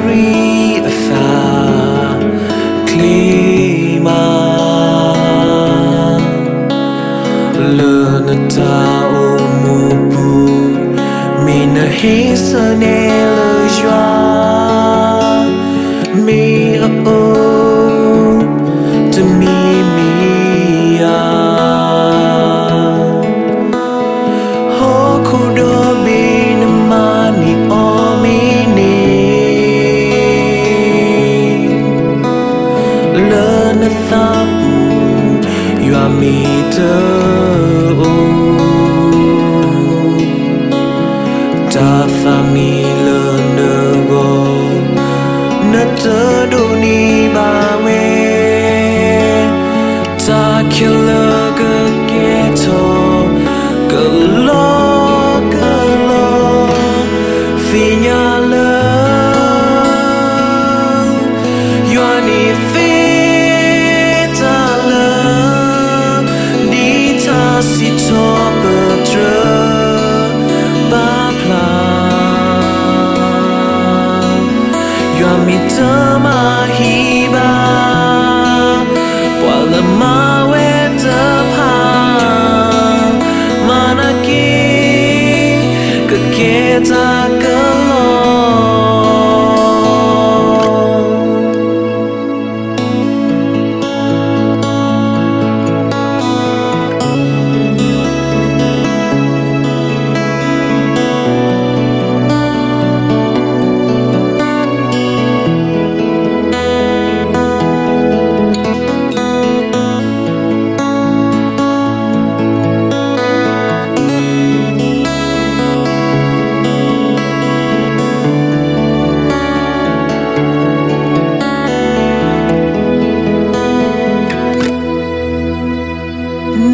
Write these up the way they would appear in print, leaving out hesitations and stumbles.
ri asa klima le na ta o mu bu mi na hi sa ne le joie mi o to mi a ho ku do bi na ma ni o mi ni le na ta bu you are me to ta fa mi le na go na te do ni ba we ta killer ga ghetto ga lo fina le you are ni feta le di ta si to petre ba pla you are mi ta ma hi ba while ma we ta pa mana ki ka ke ta ka lo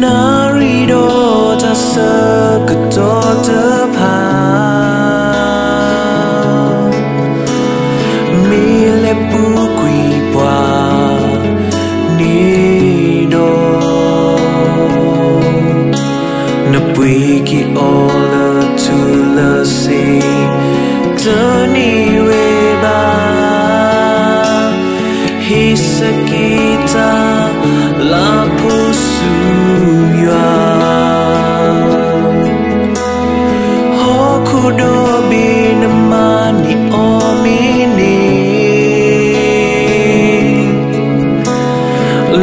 Narido ta sa ka to te pa mi le pu qui pwa ni do na pui ki ola tu la si te ni we ba hi sa kita la pu su do bi na mani o mi ni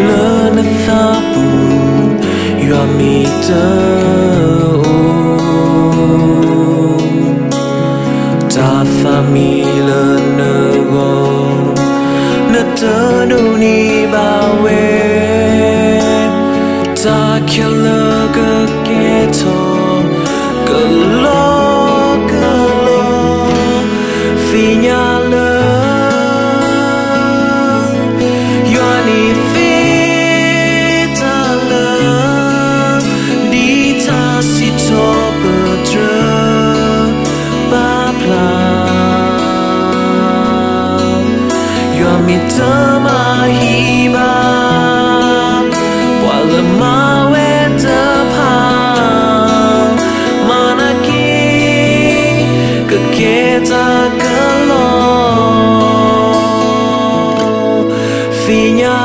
le na tha pu you are me to ta fa mi le na go na te do ni ba we ta killer ga ghetto ga lo fina le you are ni feta le di ta si to petre ba pla you are mi ta ma hi ba while ma we ta pa mana ki ka ke ta ka lo fina